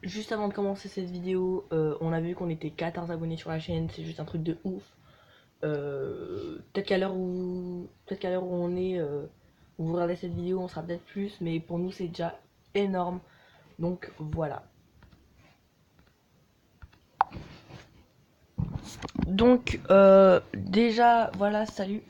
juste avant de commencer cette vidéo, on a vu qu'on était 14 abonnés sur la chaîne, c'est juste un truc de ouf. Peut-être qu'à l'heure où on est, où vous regardez cette vidéo, on sera peut-être plus, mais pour nous c'est déjà énorme. Donc voilà. Donc déjà voilà, salut.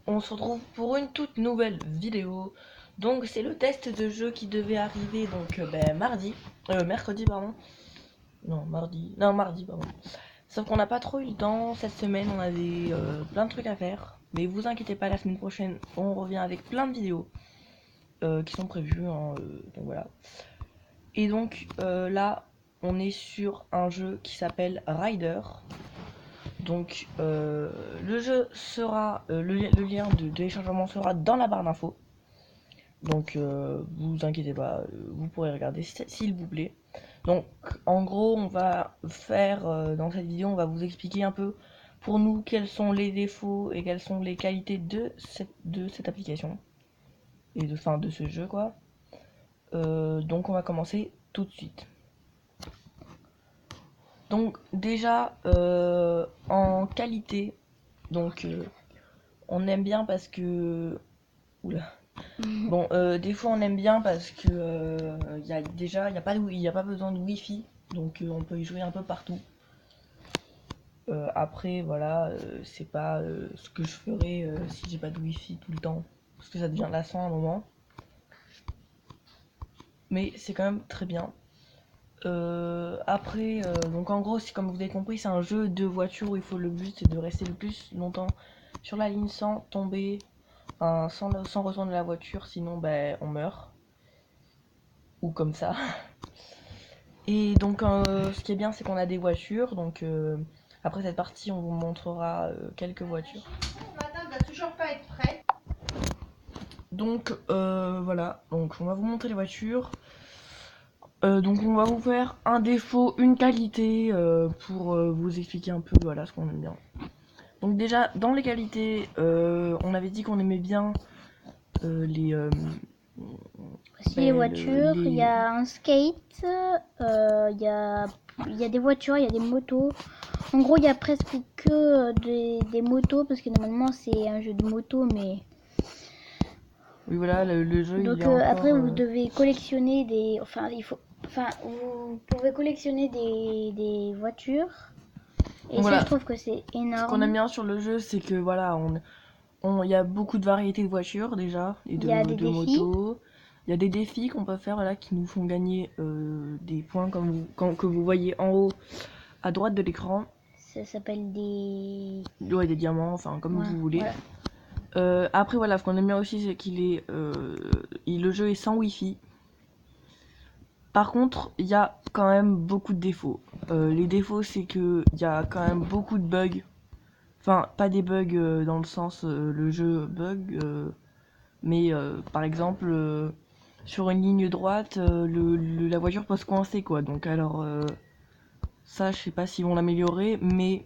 On se retrouve pour une toute nouvelle vidéo. Donc c'est le test de jeu qui devait arriver donc mercredi pardon. Mardi pardon. Sauf qu'on n'a pas trop eu le temps cette semaine, on avait plein de trucs à faire. Mais vous inquiétez pas, la semaine prochaine on revient avec plein de vidéos qui sont prévues, hein, donc voilà. Et donc là on est sur un jeu qui s'appelle Rider. Donc le jeu sera, le lien de téléchargement sera dans la barre d'infos. Donc vous inquiétez pas, vous pourrez regarder s'il vous plaît. Donc en gros on va faire dans cette vidéo, on va vous expliquer un peu pour nous quels sont les défauts et quelles sont les qualités de cette application. Et de ce jeu quoi. Donc on va commencer tout de suite. Donc déjà en qualité, donc on aime bien parce que... Oula. Bon, des fois on aime bien parce que y a déjà, il n'y a pas besoin de wifi, donc on peut y jouer un peu partout. Après, voilà, c'est pas ce que je ferais si j'ai pas de wifi tout le temps, parce que ça devient lassant à un moment. Mais c'est quand même très bien. Après, donc en gros, comme vous avez compris, c'est un jeu de voiture où le but c'est de rester le plus longtemps sur la ligne sans tomber, enfin, sans rejoindre la voiture, sinon ben, on meurt. Ou comme ça. Et donc ce qui est bien c'est qu'on a des voitures, donc après cette partie on vous montrera quelques voitures. Madame va toujours pas être prête. Donc voilà, donc on va vous montrer les voitures. Donc on va vous faire un défaut, une qualité pour vous expliquer un peu voilà ce qu'on aime bien. Donc déjà dans les qualités, on avait dit qu'on aimait bien les Voici les voitures, il y a un skate, il y a des voitures, il y a des motos. En gros, il y a presque que des motos parce que normalement c'est un jeu de moto, mais oui voilà le jeu donc il est encore après vous devez collectionner vous pouvez collectionner des voitures et donc ça je voilà, trouve que c'est ce qu'on aime énorme. bien sur le jeu c'est que voilà il y a beaucoup de variétés de voitures déjà et Il y a des de défis. motos. Il y a des défis qu'on peut faire là qui nous font gagner des points que vous voyez en haut à droite de l'écran. Ça s'appelle des... Ouais, des diamants, enfin comme Ouais, vous voulez. voilà. Après voilà, ce qu'on aime bien aussi c'est le jeu est sans wifi. Par contre, il y a quand même beaucoup de défauts. Les défauts c'est que il y a quand même beaucoup de bugs. Enfin, pas des bugs dans le sens le jeu bug, mais par exemple sur une ligne droite la voiture peut se coincer quoi, donc alors ça je sais pas s'ils vont l'améliorer, mais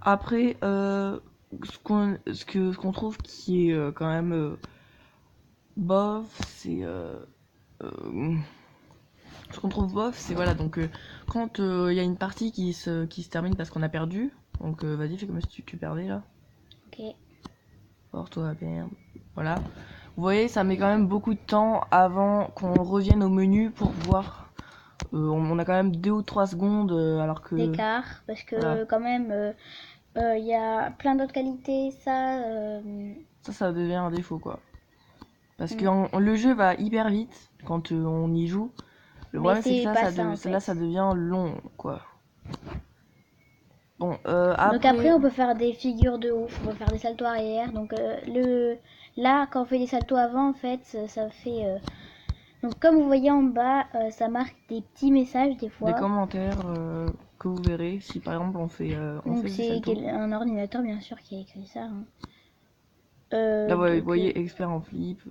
après ce qu'on trouve qui est quand même bof, c'est ce qu'on trouve bof c'est voilà, donc quand il y a une partie qui se termine parce qu'on a perdu, donc vas-y fais comme si tu perdais là. Ok. Porte-toi bien. Voilà. Vous voyez, ça met quand même beaucoup de temps avant qu'on revienne au menu pour voir. On a quand même 2 ou 3 secondes alors que... D'écart parce que Voilà. quand même il y a plein d'autres qualités Ça devient un défaut quoi. Parce que mm. le jeu va hyper vite quand on y joue. Le Mais problème c'est que c'est pas ça en là fait. ça devient long quoi. Bon, Donc après après... on peut faire des figures de ouf, on peut faire des saltos arrière. Donc là quand on fait des saltos avant en fait ça fait donc comme vous voyez en bas ça marque des petits messages des Des fois. commentaires que vous verrez si par exemple on Donc fait des c'est saltos. un ordinateur bien sûr qui a écrit ça, hein. Là vous Donc voyez expert en flip.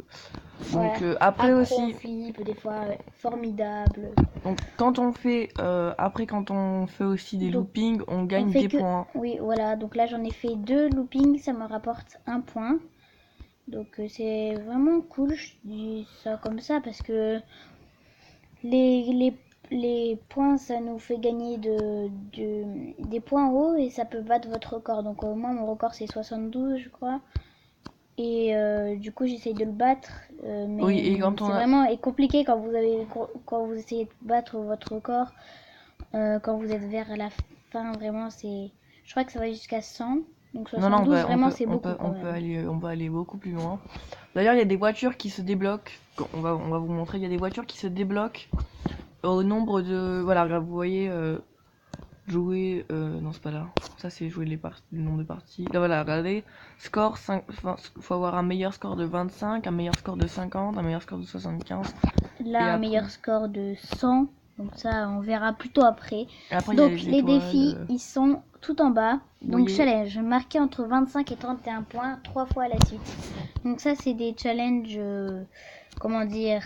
voilà. Donc après Accro en aussi... flip des fois formidable. Donc quand on fait aussi des Donc loopings, on on gagne fait des que... points. Oui, voilà. Donc là, j'en ai fait 2 loopings. Ça me rapporte 1 point. Donc c'est vraiment cool. Je dis ça comme ça parce que les les points, ça nous fait gagner des points en haut et ça peut battre votre record. Donc moi, mon record, c'est 72, je crois. Et du coup, j'essaye de le battre. Mais Oui, et c'est vraiment compliqué quand vous essayez de battre votre record. Quand vous êtes vers la fin, vraiment, je crois que ça va jusqu'à 100. Donc Non, non, 72, vraiment, c'est beaucoup quand même. on peut aller beaucoup plus loin. D'ailleurs, il y a des voitures qui se débloquent. On va vous montrer, il y a des voitures qui se débloquent au nombre de... Voilà, là, vous voyez, jouer... non, c'est pas là. Ça, c'est jouer le nombre de parties. Là, voilà, regardez. Score, faut avoir un meilleur score de 25, un meilleur score de 50, un meilleur score de 75. Là, un meilleur score de 100. Donc ça, on verra plutôt après. Après, Donc les défis, ils sont tout en bas. Donc voyez... challenge, marqué entre 25 et 31 points, 3 fois à la suite. Donc ça, c'est des challenges, comment dire,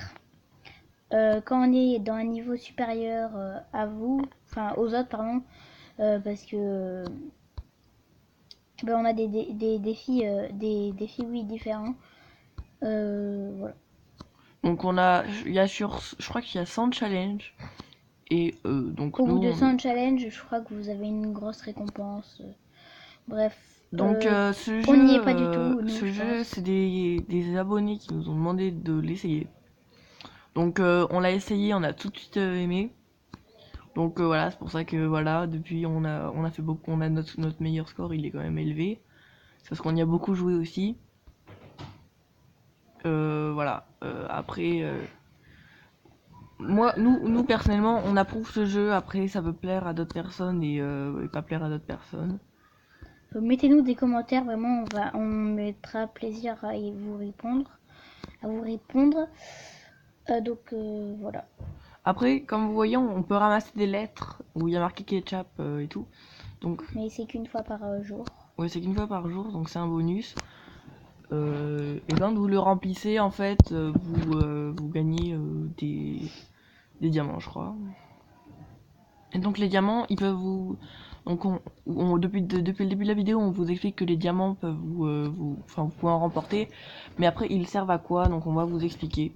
quand on est dans un niveau supérieur à vous, enfin aux autres, pardon, parce que ben, on a des défis, oui, différents. Voilà. Donc je crois qu'il y a 100 challenges. Et donc au bout de 100 challenges, je crois que vous avez une grosse récompense. Bref. Donc ce jeu, on n'y est pas du tout. Nous, ce jeu, c'est des abonnés qui nous ont demandé de l'essayer. Donc on l'a essayé, on a tout de suite aimé. Donc voilà, c'est pour ça que voilà, depuis on a fait beaucoup, on a notre meilleur score, il est quand même élevé. C'est parce qu'on y a beaucoup joué aussi. Voilà. Après, nous personnellement, on approuve ce jeu. Après, ça peut plaire à d'autres personnes et pas plaire à d'autres personnes. Mettez-nous des commentaires, vraiment, on mettra plaisir à vous répondre. Donc voilà. Après, comme vous voyez, on peut ramasser des lettres où il y a marqué ketchup et tout. Donc, mais c'est qu'une fois par jour. Ouais, c'est qu'une fois par jour, donc c'est un bonus. Et quand vous le remplissez, en fait, vous gagnez des diamants, je crois. Et donc les diamants, ils peuvent vous... Donc depuis le début de la vidéo, on vous explique que les diamants peuvent enfin, vous pouvez en remporter. Mais après, ils servent à quoi? Donc on va vous expliquer.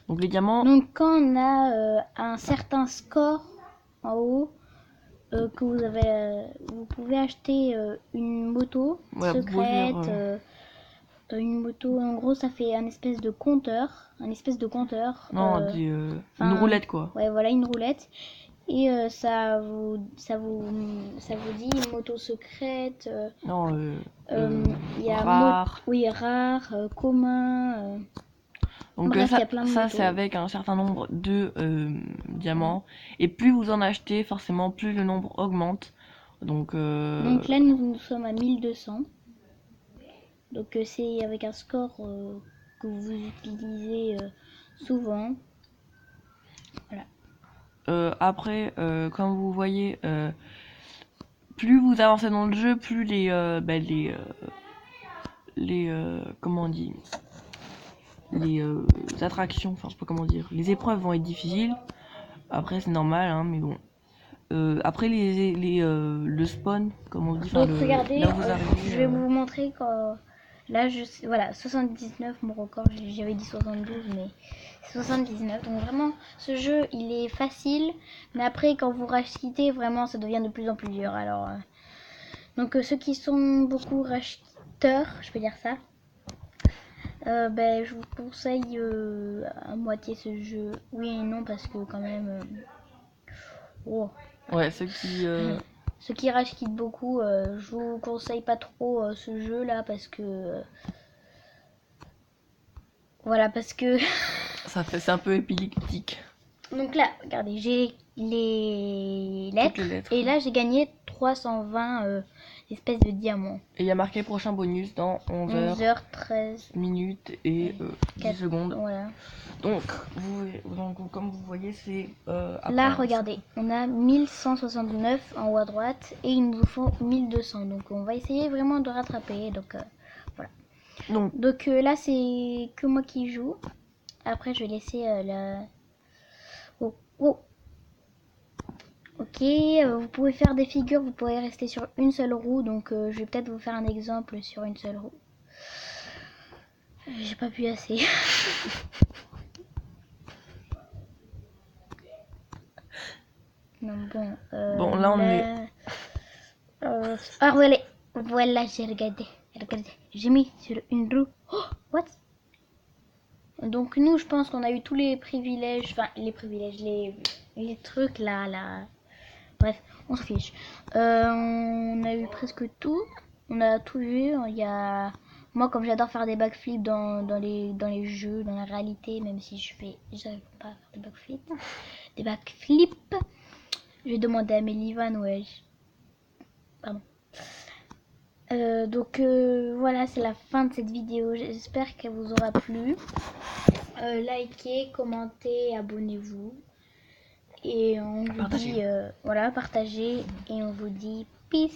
Donc les diamants... Donc quand on a un certain score en haut, que vous pouvez acheter une moto secrète, une moto, en gros ça fait un espèce de compteur, Non, une roulette quoi. Ouais, voilà, une roulette. Et ça vous dit moto secrète. Non, il y a rare. Oui, rare, commun. Donc bref, il y a plein de ça motos. c'est avec un certain nombre de diamants. Et plus vous en achetez, forcément, plus le nombre augmente. Donc là, nous sommes à 1200. Donc c'est avec un score que vous utilisez souvent. Voilà. Après, comme vous voyez, plus vous avancez dans le jeu, plus comment on dit, les attractions, enfin je sais pas comment dire, les épreuves vont être difficiles. Après c'est normal, hein, mais bon. Après le spawn, comme on dit, donc regardez, là où vous arrivez, je vais vous montrer quand... Là, voilà, 79 mon record, j'avais dit 72, mais 79. Donc vraiment, ce jeu, il est facile, mais après, quand vous rachetez, vraiment, ça devient de plus en plus dur. Alors, donc ceux qui sont beaucoup racheteurs, je peux dire ça, je vous conseille à moitié ce jeu. Oui et non, parce que quand même... oh. Ouais, ceux qui... Ceux qui rachètent beaucoup, je vous conseille pas trop ce jeu là parce que... voilà, parce que... c'est un peu épileptique. Donc là, regardez, j'ai les lettres, et là j'ai gagné 320 espèces de diamants. Et il y a marqué prochain bonus dans 11h13 minutes et 10 secondes. Voilà. Donc, comme vous voyez, c'est... là, regardez, on a 1169 en haut à droite et il nous faut 1200. Donc on va essayer vraiment de rattraper. Donc voilà. Donc là, c'est que moi qui joue. Après, je vais laisser la... Oh. Ok, vous pouvez faire des figures, vous pouvez rester sur une seule roue. Donc je vais peut-être vous faire un exemple sur une seule roue. J'ai pas pu assez. Non, bon. Bon, là, on est... Ah, voilà, j'ai regardé. Regardez, j'ai mis sur une roue. Oh, what? Donc, nous, je pense qu'on a eu tous les privilèges. Enfin, les privilèges, les trucs là. Bref, on se fiche. On a eu presque tout. On a tout vu. Il y a... Moi, comme j'adore faire des backflips dans les jeux, dans la réalité, même si j'arrive pas à faire des backflips, je vais demander à Mélivan, ouais. Pardon. Donc voilà, c'est la fin de cette vidéo. J'espère qu'elle vous aura plu. Likez, commentez, abonnez-vous. Et on vous dit, voilà, partagez. Et on vous dit peace.